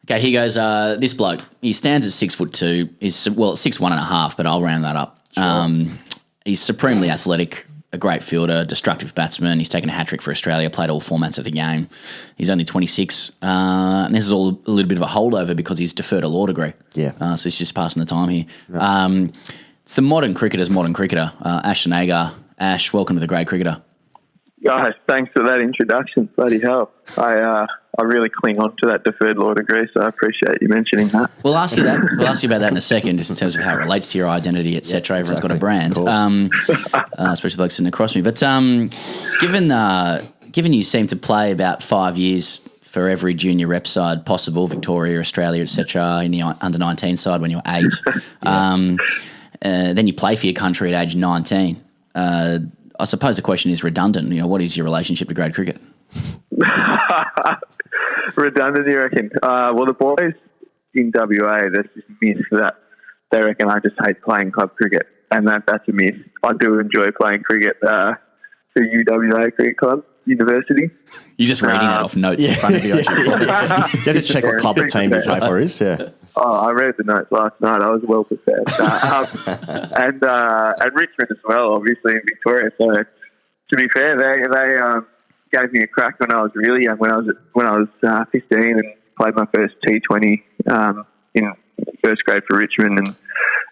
Okay, he goes, this bloke, he stands at 6'2". He's 6'1.5", but I'll round that up. Sure. He's supremely athletic, a great fielder, destructive batsman. He's taken a hat-trick for Australia, played all formats of the game. He's only 26, and this is all a little bit of a holdover because he's deferred a law degree. Yeah. So he's just passing the time here. Right. It's the modern cricketer, Ashton Agar. Ash, welcome to the Grade Cricketer. Guys, thanks for that introduction. Bloody hell. I really cling on to that deferred law degree, so I appreciate you mentioning that. We'll ask you that. We'll ask you about that in a second, just in terms of how it relates to your identity, etc. Everyone's got a brand, especially blokes sitting across me. But given you seem to play about 5 years for every junior rep side possible, Victoria, Australia, etc., in the under-19 side when you're 8, then you play for your country at age 19. I suppose the question is redundant. What is your relationship to grade cricket? Redundant, you reckon? Well, the boys in WA, there's this myth that they reckon I just hate playing club cricket, and that's a myth. I do enjoy playing cricket for UWA Cricket Club, University. You're just reading that off notes in front of you. You have to check what club the team you play for is, yeah. Oh, I read the notes last night. I was well prepared. And Richmond as well, obviously, in Victoria. So, to be fair, they gave me a crack when I was really young, when I was 15 and played my first T20 in first grade for Richmond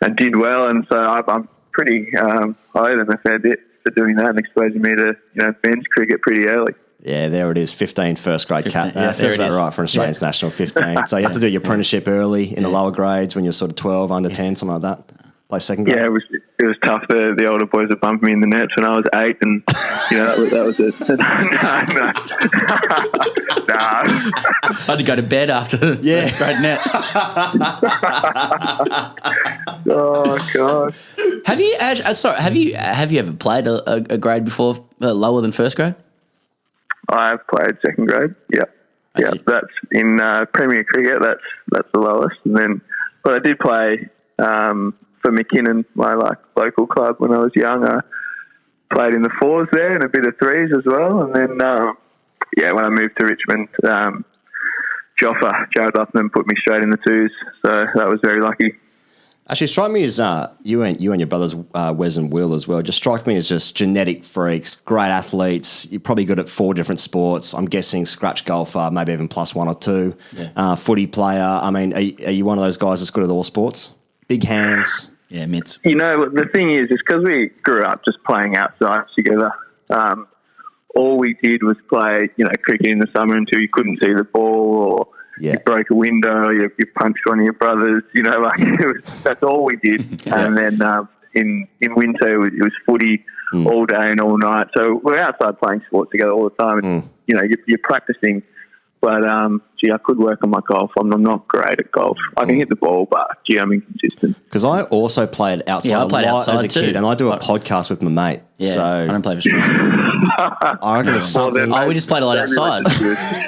and did well. And so I'm pretty I owe them a fair bit for doing that and exposing me to men's cricket pretty early. Yeah, there it is, 15 first grade cap. Yeah, feels about right for an Australian national, 15. So you have to do your apprenticeship early in the lower grades when you're sort of 12, under 10, something like that. Play second grade. Yeah, it was tough. The older boys would bump me in the nets when I was 8, and that was it. No. I had to go to bed after the first grade net. Oh God! Have you ever played a grade before lower than first grade? I've played second grade. Yeah. That's in Premier Cricket. That's the lowest. And then, but I did play for McKinnon, my local club when I was young. I played in the 4s there and a bit of 3s as well. And then, when I moved to Richmond, Jared Uthman put me straight in the 2s. So that was very lucky. Actually, strike me as you and your brothers, Wes and Will as well, just strike me as just genetic freaks, great athletes. You're probably good at 4 different sports. I'm guessing scratch golfer, maybe even plus 1 or 2. Yeah. Footy player. I mean, are you one of those guys that's good at all sports? Big hands. Yeah, mitts. The thing is because we grew up just playing outside together. All we did was play, cricket in the summer until you couldn't see the ball or you broke a window, you punched one of your brothers, that's all we did. Yeah. And then in winter, it was footy all day and all night. So we're outside playing sports together all the time. And, you're practicing. But, I could work on my golf. I'm not great at golf. I can hit the ball, but, I'm inconsistent. Because I also played outside a lot as a kid, and I do a podcast with my mate. Yeah, so I don't play for Australia. I reckon it's something. We just played a lot outside.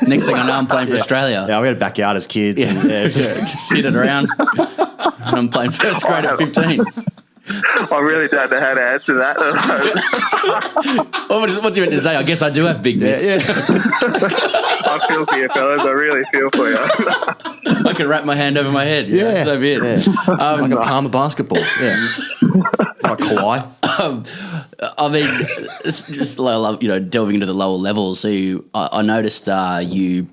Next thing I know, I'm playing for Australia. Yeah, we had a backyard as kids. Yeah. And, just hit it around. And I'm playing first grade at 15. I really don't know how to answer that. What do you meant to say? I guess I do have big mitts. Yeah. I feel for you, fellas. I really feel for you. I can wrap my hand over my head. Yeah. So be it. Yeah. Like a palm of basketball. Yeah. Like Kawhi. I mean, just delving into the lower levels. So I noticed you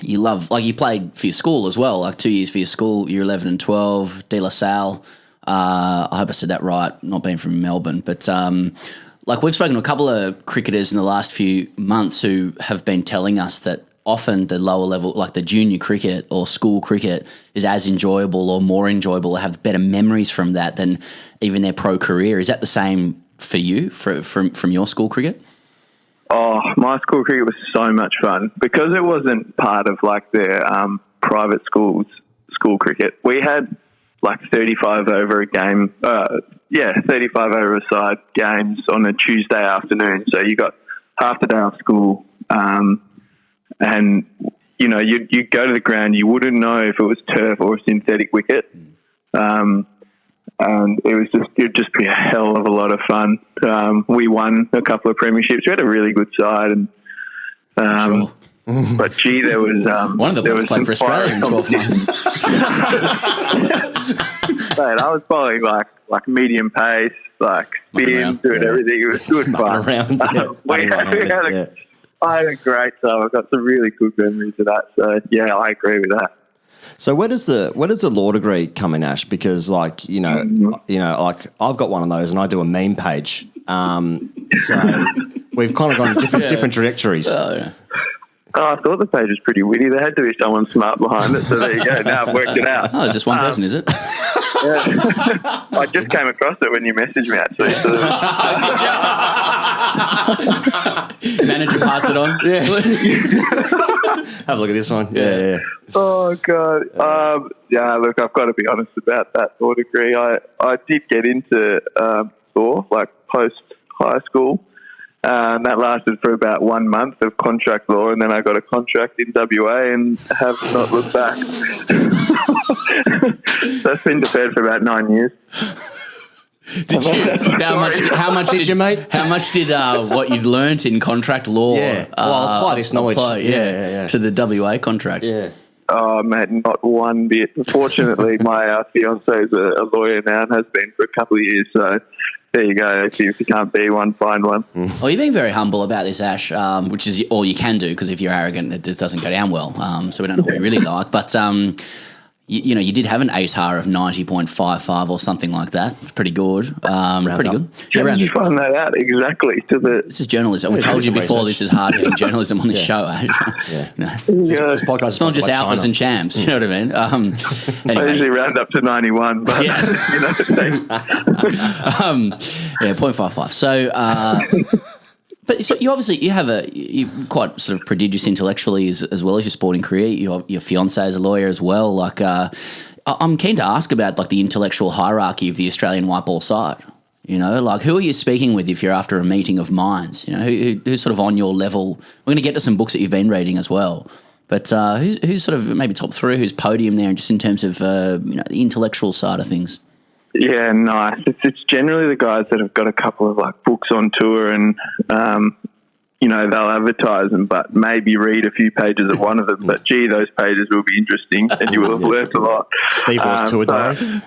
love, you played for your school as well, 2 years for your school, year 11 and 12, De La Salle. I hope I said that right, not being from Melbourne. But we've spoken to a couple of cricketers in the last few months who have been telling us that often the lower level, like the junior cricket or school cricket, is as enjoyable or more enjoyable or have better memories from that than even their pro career. Is that the same for you from your school cricket? Oh, my school cricket was so much fun because it wasn't part of their private school cricket. We had 35 over a game, 35 over a side games on a Tuesday afternoon. So you got half the day off school, and you'd go to the ground. You wouldn't know if it was turf or a synthetic wicket, and it'd just be a hell of a lot of fun. We won a couple of premierships. We had a really good side, and Sure. But gee, there was one of the boys played for Australia in 12 months. Mate, I was following like medium pace, like spin, doing everything. It was good fun. I had a great time. I've got some really good memories of that. So yeah, I agree with that. So where does the law degree come in, Ash? Because like like I've got one of those, and I do a meme page. So we've kind of gone different trajectories. Oh, yeah. Oh, I thought the page was pretty witty. There had to be someone smart behind it. So there you go. Now I've worked it out. Oh, it's just one person, is it? Yeah. I just came across it when you messaged me, actually. So. Manager, pass it on. Yeah. Have a look at this one. Yeah. Oh, God. Yeah, look, I've got to be honest about that law degree. I did get into law, like post-high school. That lasted for about 1 month of contract law, and then I got a contract in WA and have not looked back. That's been deferred for about 9 years. How much did you, mate? How much did what you'd learnt in contract law? Yeah, apply this knowledge. To the WA contract. Yeah. Oh, mate, not one bit. Fortunately, my fiancé is a lawyer now and has been for a couple of years, so there you go. If you can't be one, find one. Well, you're being very humble about this, Ash, which is all you can do, because if you're arrogant, it just doesn't go down well. So we don't know what you really like. But, you did have an ATAR of 90.55 or something like that. It's pretty good. Pretty good. How did you find that out exactly? This is journalism. We told you before this is hard-hitting journalism on this show. It's not just alphas and champs. You know what I mean? Anyway. I usually round up to 91, but yeah, 0.55. So, but so you're quite sort of prodigious intellectually as well as your sporting career. Your fiancé is a lawyer as well. Like, I'm keen to ask about like the intellectual hierarchy of the Australian white ball side. You know, like who are you speaking with if you're after a meeting of minds? You know, who's sort of on your level? We're going to get to some books that you've been reading as well. But who's sort of maybe top three? Who's podium there, just in terms of the intellectual side of things? Yeah, nice. It's generally the guys that have got a couple of like books on tour and, they'll advertise them, but maybe read a few pages of one of them. But gee, those pages will be interesting and you will have learnt a lot. Steve Ross tour diary. Yeah,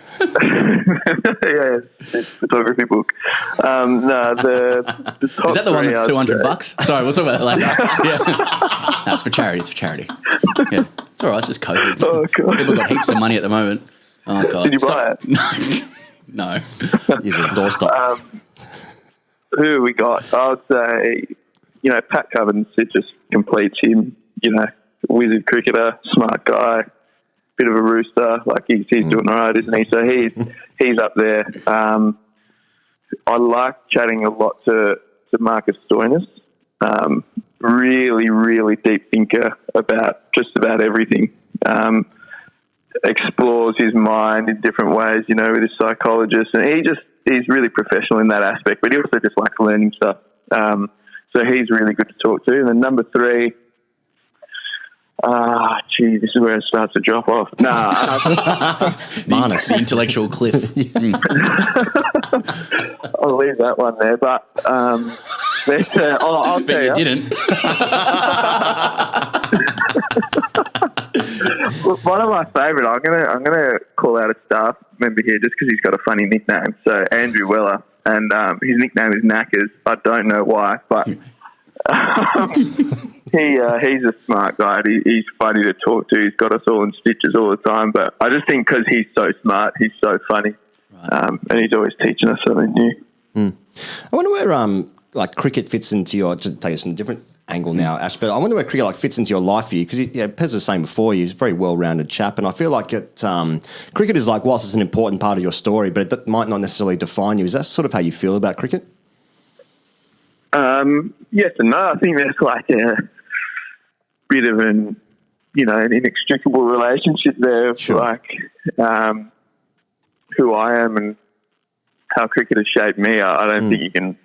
it's a photography book. The top is that the one that's $200? Sorry, we'll talk about that later. Yeah. No, it's for charity. Yeah, it's all right. It's just COVID. Oh, God. People got heaps of money at the moment. Oh, God. Did you buy it? No. Use a doorstop. Who have we got? I would say, Pat Cubbins, it just completes him. Wizard cricketer, smart guy, bit of a rooster. Like he's doing all right, isn't he? So he's up there. I like chatting a lot to Marcus Stoinis. Really, really deep thinker about just about everything. Explores his mind in different ways, with his psychologist, and he's really professional in that aspect, but he also just likes learning stuff. So he's really good to talk to. And then number three, this is where it starts to drop off. The intellectual cliff. I'll leave that one there, but I'll tell you. Didn't. One of my favourite, I'm gonna call out a staff member here just because he's got a funny nickname. So Andrew Weller, and his nickname is Knackers. I don't know why, but he's a smart guy. He's funny to talk to. He's got us all in stitches all the time. But I just think because he's so smart, he's so funny, and he's always teaching us something new. I wonder where cricket fits into your, to take us in a different angle now, Ash, but I wonder where cricket fits into your life for you, because Pez was saying before, you're a very well-rounded chap, and I feel like cricket is whilst it's an important part of your story, but it might not necessarily define you. Is that sort of how you feel about cricket? Yes and no. I think there's like a bit of an inextricable relationship there, sure. Like who I am and how cricket has shaped me. I don't think you can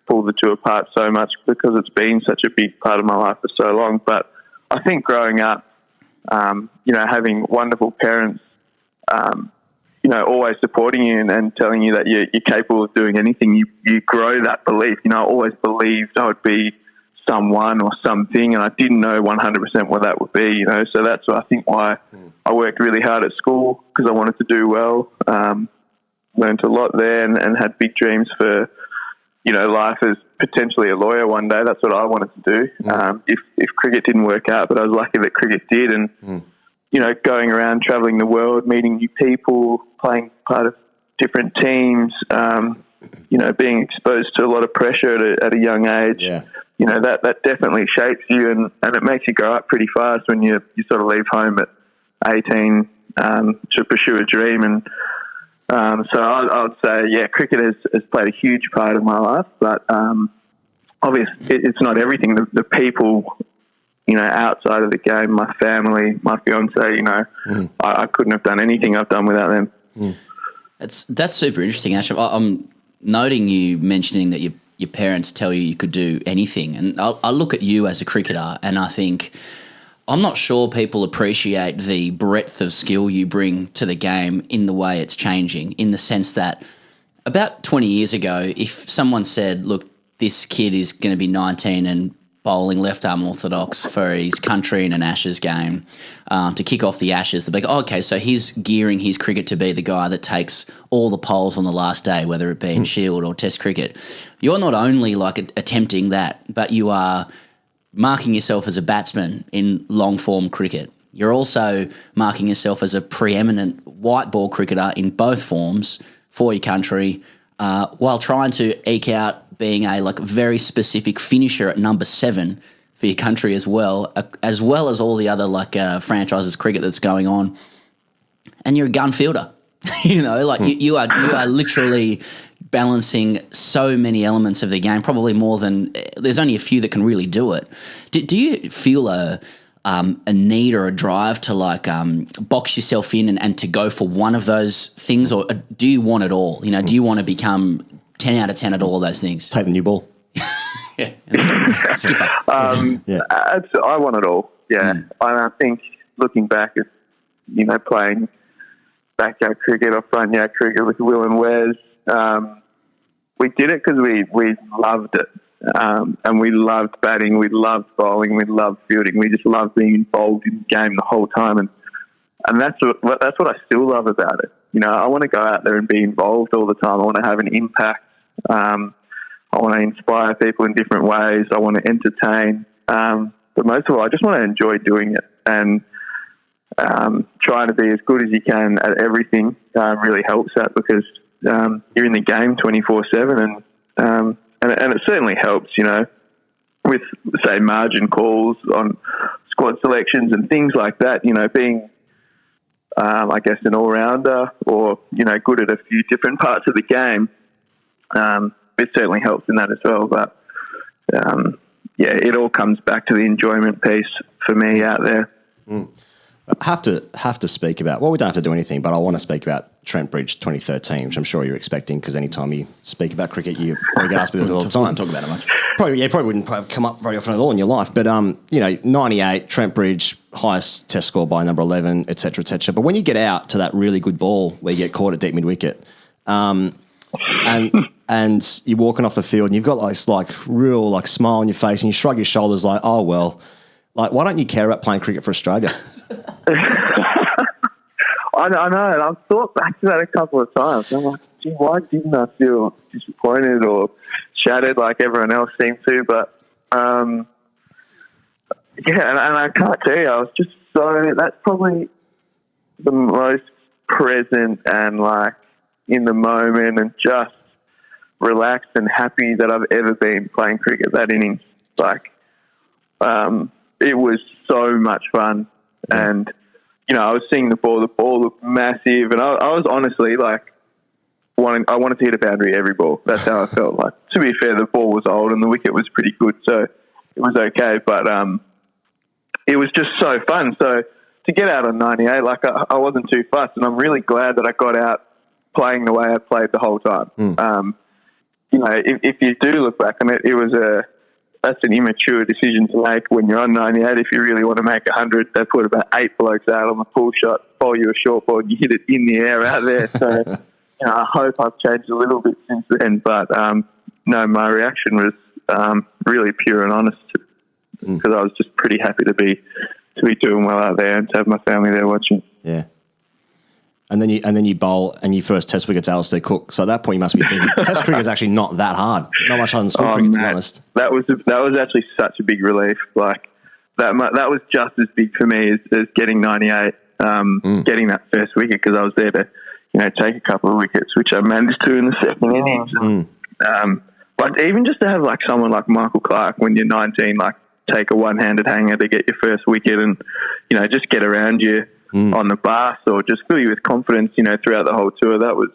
pull the two apart so much because it's been such a big part of my life for so long. But I think growing up, having wonderful parents, always supporting you and telling you that you're capable of doing anything, you grow that belief. I always believed I would be someone or something, and I didn't know 100% what that would be, you know. So that's, I think, why I worked really hard at school, because I wanted to do well. Learned a lot there, and had big dreams for, you know, life as potentially a lawyer one day. That's what I wanted to do. If cricket didn't work out, but I was lucky that cricket did, and you know, going around, traveling the world, meeting new people, playing part of different teams, you know, being exposed to a lot of pressure at a young age. Yeah. You know, that definitely shapes you, and it makes you grow up pretty fast when you sort of leave home at 18 to pursue a dream. And so I would say, yeah, cricket has played a huge part of my life, but obviously it's not everything. The people, you know, outside of the game, my family, my fiance, you know, I couldn't have done anything I've done without them. That's super interesting, Ash. I'm noting you mentioning that your parents tell you could do anything, and I look at you as a cricketer, and I think I'm not sure people appreciate the breadth of skill you bring to the game in the way it's changing, in the sense that about 20 years ago, if someone said, look, this kid is going to be 19 and bowling left-arm orthodox for his country in an Ashes game to kick off the Ashes, they'd be like, oh, okay, so he's gearing his cricket to be the guy that takes all the poles on the last day, whether it be in Shield or Test cricket. You're not only like attempting that, but you are marking yourself as a batsman in long-form cricket. You're also marking yourself as a preeminent white ball cricketer in both forms for your country, while trying to eke out being a like very specific finisher at number 7 for your country as well as all the other like franchises cricket that's going on. And you're a gun fielder, you know, like you are literally balancing so many elements of the game, probably more than there's only a few that can really do it. Do you feel a need or a drive to like box yourself in and to go for one of those things, or do you want it all? You know, do you want to become 10 out of 10 at all of those things? Take the new ball. Yeah. Skipper. I want it all. Yeah. And I think looking back at, you know, playing backyard cricket or front yard cricket with Will and Wes, we did it because we loved it. And we loved batting, we loved bowling, we loved fielding. We just loved being involved in the game the whole time. And that's what I still love about it. You know, I want to go out there and be involved all the time. I want to have an impact. I want to inspire people in different ways. I want to entertain. But most of all, I just want to enjoy doing it, and trying to be as good as you can at everything really helps that, because you're in the game 24/7, and it certainly helps, you know, with, say, margin calls on squad selections and things like that, you know, being, I guess, an all-rounder or, you know, good at a few different parts of the game. It certainly helps in that as well. But, yeah, it all comes back to the enjoyment piece for me out there. Have to speak about, well, we don't have to do anything, but I want to speak about Trent Bridge 2013, which I'm sure you're expecting, because anytime you speak about cricket, you probably get asked me this all the time. Talk about it much. Probably wouldn't come up very often at all in your life. But, you know, 98, Trent Bridge, highest test score by number 11, et cetera, et cetera. But when you get out to that really good ball where you get caught at deep mid-wicket, and you're walking off the field and you've got this like real like smile on your face and you shrug your shoulders like, oh, well, like, why don't you care about playing cricket for Australia? I know, and I've thought back to that a couple of times. I'm like, gee, why didn't I feel disappointed or shattered like everyone else seemed to? But, yeah, and I can't tell you, I was just that's probably the most present and like in the moment and just relaxed and happy that I've ever been playing cricket that innings. Like, it was so much fun. And, you know, I was seeing the ball looked massive, and I was honestly like, I wanted to hit a boundary every ball. That's how I felt. Like, to be fair, the ball was old and the wicket was pretty good, so it was okay. But it was just so fun. So to get out on 98, like I wasn't too fussed, and I'm really glad that I got out playing the way I played the whole time. You know, if you do look back on it, that's an immature decision to make when you're on 98. If you really want to make 100, they put about 8 blokes out on the pull shot, bowl you a short ball, and you hit it in the air out there. So, you know, I hope I've changed a little bit since then. But, no, my reaction was really pure and honest, because I was just pretty happy to be doing well out there and to have my family there watching. Yeah. And then you bowl, and your first Test wicket's Alistair Cook. So at that point, you must be thinking, Test cricket is actually not that hard. Not much harder than school cricket, to be honest. That was actually such a big relief. Like that was just as big for me as getting 98, getting that first wicket, because I was there to, take a couple of wickets, which I managed to in the second innings. But even just to have like someone like Michael Clarke when you're 19, like take a one-handed hanger to get your first wicket, and just get around you on the bus, or just fill you with confidence, throughout the whole tour. That was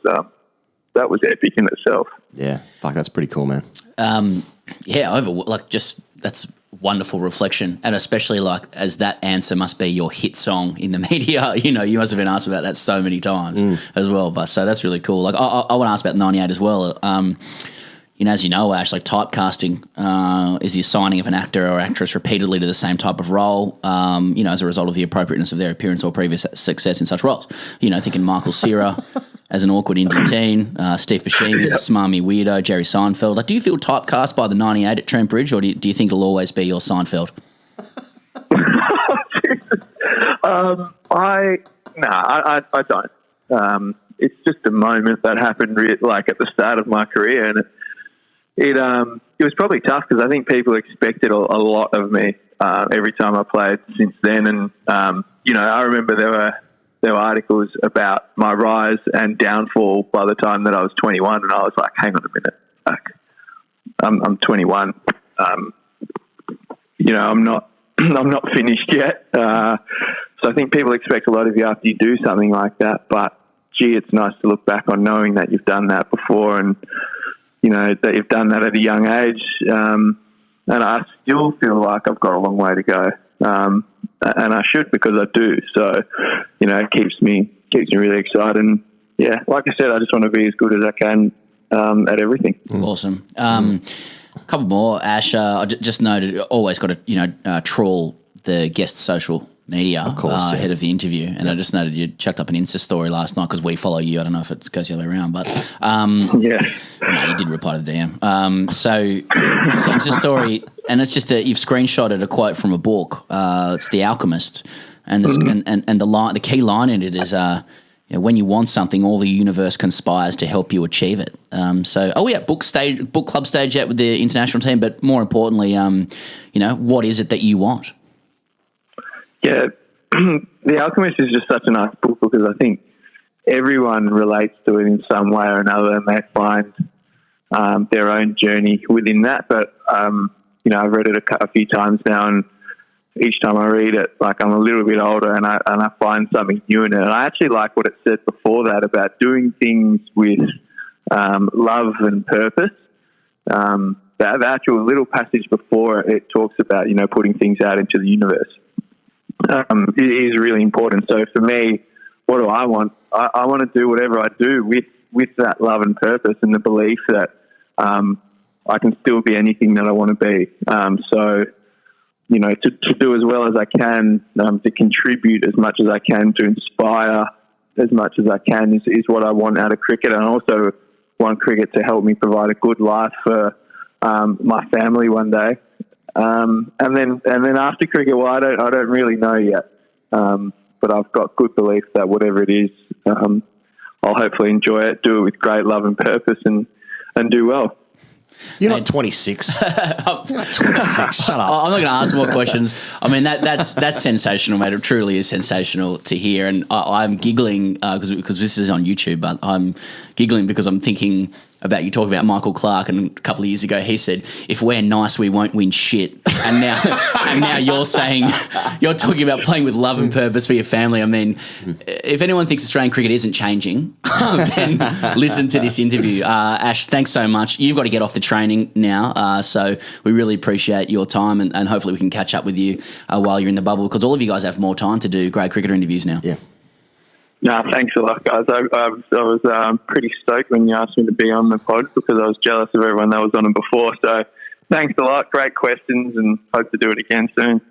epic in itself. Yeah, fuck, that's pretty cool, man. That's wonderful reflection, and especially like as that answer must be your hit song in the media. You must have been asked about that so many times as well. But so that's really cool. Like I want to ask about 98 as well. As you know, Ash, like typecasting is the assigning of an actor or actress repeatedly to the same type of role, as a result of the appropriateness of their appearance or previous success in such roles. Thinking Michael Cera as an awkward Indian teen, Steve Buscemi as a smarmy weirdo, Jerry Seinfeld. Like, do you feel typecast by the 98 at Trent Bridge, or do you think it'll always be your Seinfeld? I don't. It's just a moment that happened like at the start of my career, and it was probably tough because I think people expected a lot of me every time I played since then. And I remember there were articles about my rise and downfall by the time that I was 21, and I was like, hang on a minute, like, I'm 21. I'm not finished yet. So I think people expect a lot of you after you do something like that, but gee, it's nice to look back on knowing that you've done that before, and that you've done that at a young age. And I still feel like I've got a long way to go, and I should, because I do. So it keeps me really excited. And yeah, like I said, I just want to be as good as I can at everything. Awesome. A couple more, Ash. I just noted, always got to trawl the guest social media, of course, ahead of the interview, and I just noted you chucked up an Insta story last night because we follow you. I don't know if it goes the other way around, but you did reply to the DM. So Insta story, and it's just you've screenshotted a quote from a book. It's The Alchemist, and the key line in it is when you want something, all the universe conspires to help you achieve it. Book club stage yet with the international team, but more importantly, what is it that you want? Yeah, The Alchemist is just such a nice book because I think everyone relates to it in some way or another, and they find their own journey within that. But, I've read it a few times now, and each time I read it, like, I'm a little bit older and I find something new in it. And I actually like what it said before that about doing things with love and purpose. The actual little passage before it talks about, putting things out into the universe. It is really important. So for me, what do I want? I want to do whatever I do with that love and purpose, and the belief that I can still be anything that I want to be. To do as well as I can, to contribute as much as I can, to inspire as much as I can is what I want out of cricket. And I also want cricket to help me provide a good life for my family one day. And then after cricket, well, I don't really know yet. But I've got good belief that whatever it is, I'll hopefully enjoy it, do it with great love and purpose, and do well. You're not 26. You're not 26. Shut up. I'm not going to ask more questions. I mean, that's sensational, mate. It truly is sensational to hear. And I'm giggling because this is on YouTube, but I'm giggling because I'm thinking about you talking about Michael Clarke, and a couple of years ago he said, if we're nice, we won't win shit. And now you're saying, you're talking about playing with love and purpose for your family. I mean, if anyone thinks Australian cricket isn't changing, then listen to this interview. Ash, thanks so much. You've got to get off the training now, so we really appreciate your time, and hopefully we can catch up with you while you're in the bubble, because all of you guys have more time to do great cricketer interviews now. Yeah. No, thanks a lot, guys. I was pretty stoked when you asked me to be on the pod, because I was jealous of everyone that was on it before. So thanks a lot. Great questions, and hope to do it again soon.